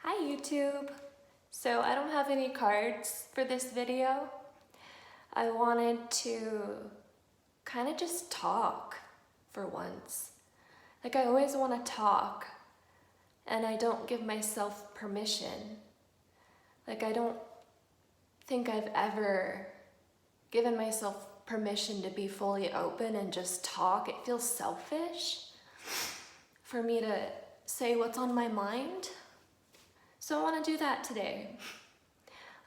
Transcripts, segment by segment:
Hi YouTube! So I don't have any cards for this video. I wanted to kind of just talk for once. Like I always want to talk and I don't give myself permission. Like I don't think I've ever given myself permission to be fully open and just talk. It feels selfish for me to say what's on my mind. So I want to do that today.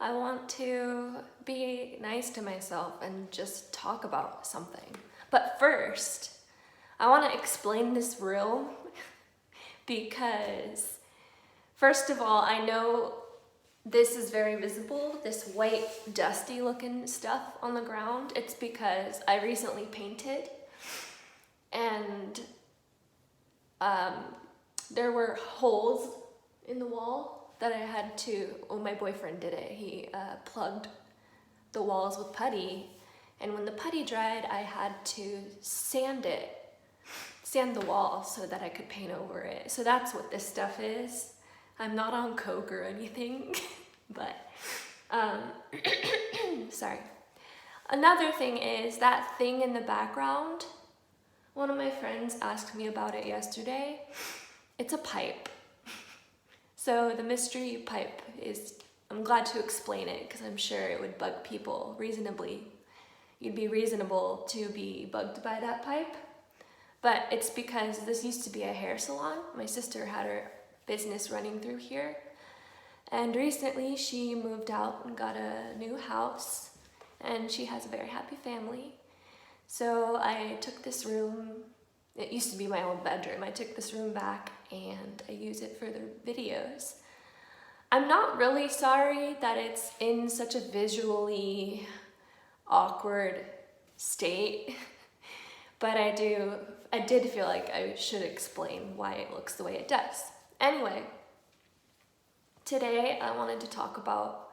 I want to be nice to myself and just talk about something. But first, I want to explain this room because, first of all, I know this is very visible, this white, dusty looking stuff on the ground. It's because I recently painted and there were holes in the wall that I had to, my boyfriend did it. He plugged the walls with putty, and when the putty dried, I had to sand the wall so that I could paint over it. So that's what this stuff is. I'm not on coke or anything, but, sorry. Another thing is that thing in the background. One of my friends asked me about it yesterday. It's a pipe. So the mystery pipe is, I'm glad to explain it because I'm sure it would bug people reasonably. You'd be reasonable to be bugged by that pipe. But it's because this used to be a hair salon. My sister had her business running through here. And recently she moved out and got a new house. And she has a very happy family. So I took this room. It used to be my old bedroom. I took this room back and I use it for the videos. I'm not really sorry that it's in such a visually awkward state, but I did feel like I should explain why it looks the way it does. Anyway, today I wanted to talk about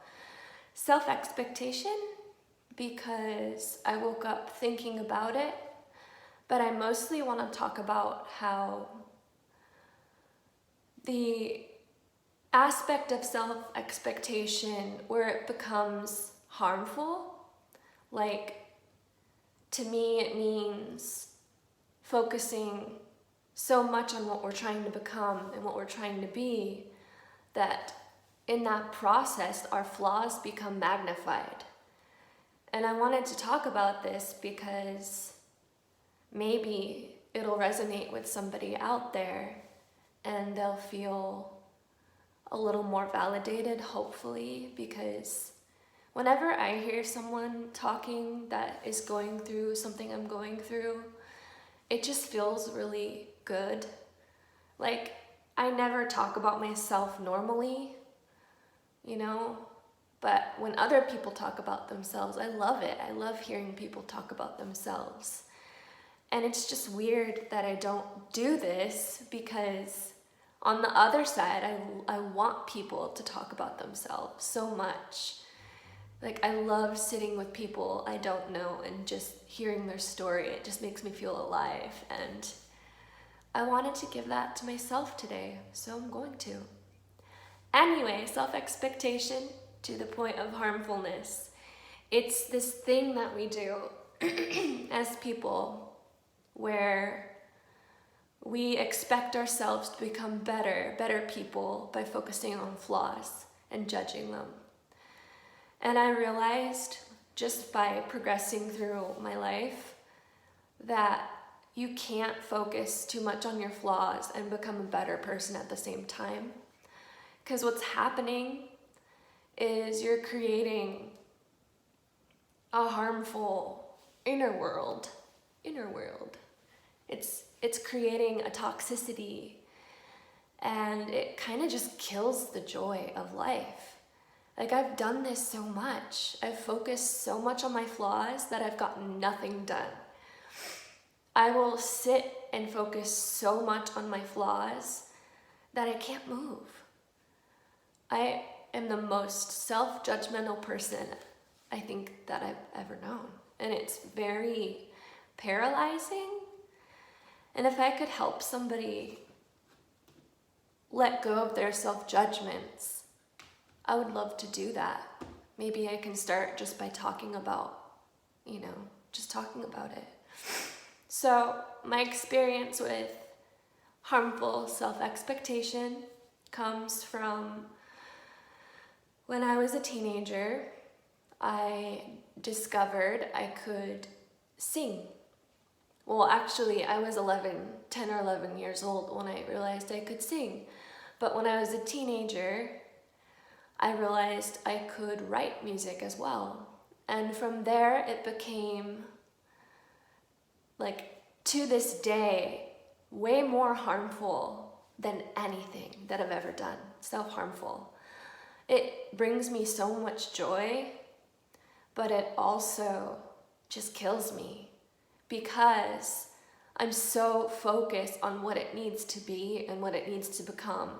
self-expectation because I woke up thinking about it. But I mostly want to talk about how the aspect of self-expectation where it becomes harmful, like to me it means focusing so much on what we're trying to become and what we're trying to be that in that process our flaws become magnified. And I wanted to talk about this because maybe it'll resonate with somebody out there and they'll feel a little more validated, hopefully, because whenever I hear someone talking that is going through something I'm going through, it just feels really good. Like, I never talk about myself normally, but when other people talk about themselves, I love it. I love hearing people talk about themselves. And it's just weird that I don't do this because on the other side, I want people to talk about themselves so much. Like I love sitting with people I don't know and just hearing their story. It just makes me feel alive. And I wanted to give that to myself today, so I'm going to. Anyway, self-expectation to the point of harmfulness. It's this thing that we do as people where we expect ourselves to become better people by focusing on flaws and judging them. And I realized just by progressing through my life that you can't focus too much on your flaws and become a better person at the same time. Because what's happening is you're creating a harmful inner world. It's creating a toxicity and it kind of just kills the joy of life. Like I've done this so much. I've focused so much on my flaws that I've gotten nothing done. I will sit and focus so much on my flaws that I can't move. I am the most self-judgmental person I think that I've ever known. And it's very paralyzing. And if I could help somebody let go of their self-judgments, I would love to do that. Maybe I can start just by talking about, just talking about it. So my experience with harmful self-expectation comes from when I was a teenager. I discovered I could sing. Well, actually, I was 10 or 11 years old when I realized I could sing. But when I was a teenager, I realized I could write music as well. And from there, it became, to this day, way more harmful than anything that I've ever done, self-harmful. It brings me so much joy, but it also just kills me because I'm so focused on what it needs to be and what it needs to become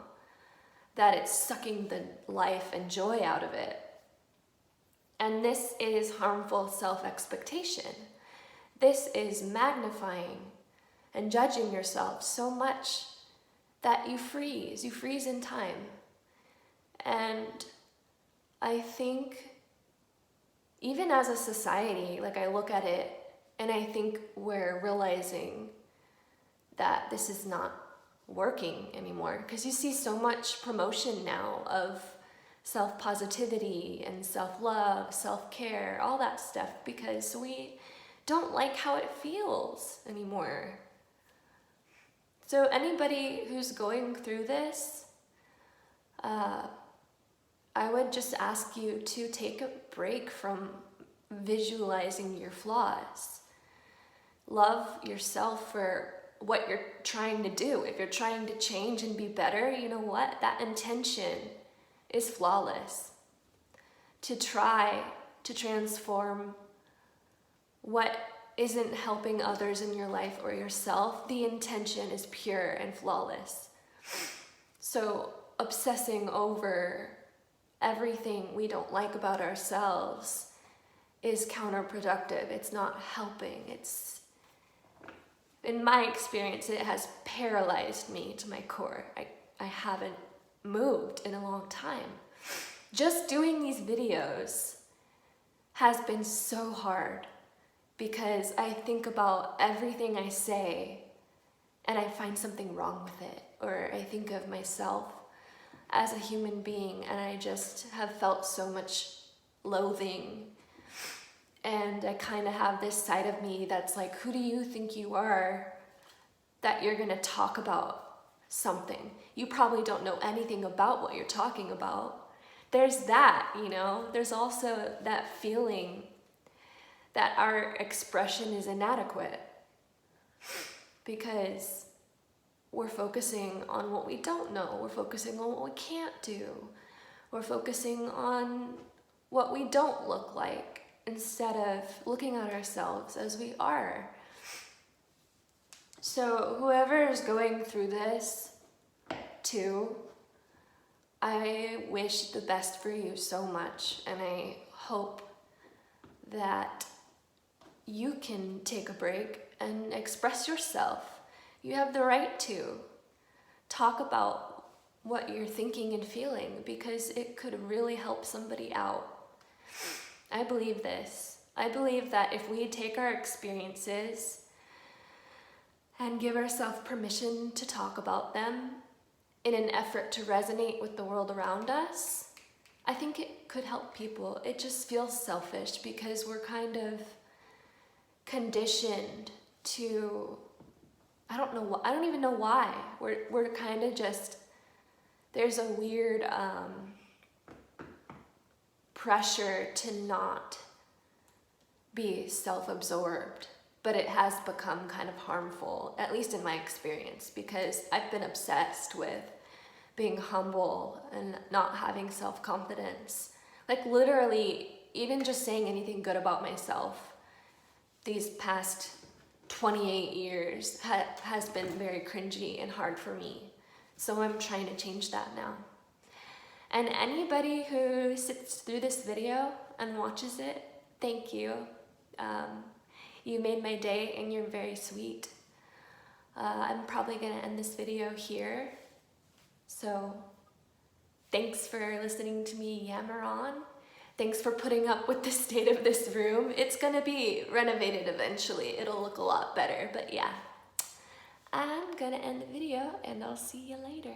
that it's sucking the life and joy out of it. And this is harmful self-expectation. This is magnifying and judging yourself so much that you freeze in time. And I think even as a society, I look at it and I think we're realizing that this is not working anymore, because you see so much promotion now of self-positivity and self-love, self-care, all that stuff, because we don't like how it feels anymore. So anybody who's going through this, I would just ask you to take a break from visualizing your flaws. Love yourself for what you're trying to do. If you're trying to change and be better, you know what? That intention is flawless. To try to transform what isn't helping others in your life or yourself, the intention is pure and flawless. So obsessing over everything we don't like about ourselves is counterproductive. It's not helping. In my experience, it has paralyzed me to my core. I haven't moved in a long time. Just doing these videos has been so hard because I think about everything I say and I find something wrong with it, or I think of myself as a human being and I just have felt so much loathing. And I kind of have this side of me that's like, who do you think you are that you're going to talk about something? You probably don't know anything about what you're talking about. There's that, There's also that feeling that our expression is inadequate because we're focusing on what we don't know. We're focusing on what we can't do. We're focusing on what we don't look like, instead of looking at ourselves as we are. So whoever is going through this too, I wish the best for you so much, and I hope that you can take a break and express yourself. You have the right to talk about what you're thinking and feeling because it could really help somebody out. I believe this. I believe that if we take our experiences and give ourselves permission to talk about them in an effort to resonate with the world around us, I think it could help people. It just feels selfish because we're kind of conditioned to, I don't even know why. We're kind of just, there's a weird pressure to not be self-absorbed, but it has become kind of harmful, at least in my experience, because I've been obsessed with being humble and not having self-confidence. Literally, even just saying anything good about myself these past 28 years has been very cringy and hard for me. So I'm trying to change that now. And anybody who sits through this video and watches it, thank you. You made my day and you're very sweet. I'm probably gonna end this video here. So thanks for listening to me yammer on. Thanks for putting up with the state of this room. It's gonna be renovated eventually. It'll look a lot better, but yeah. I'm gonna end the video and I'll see you later.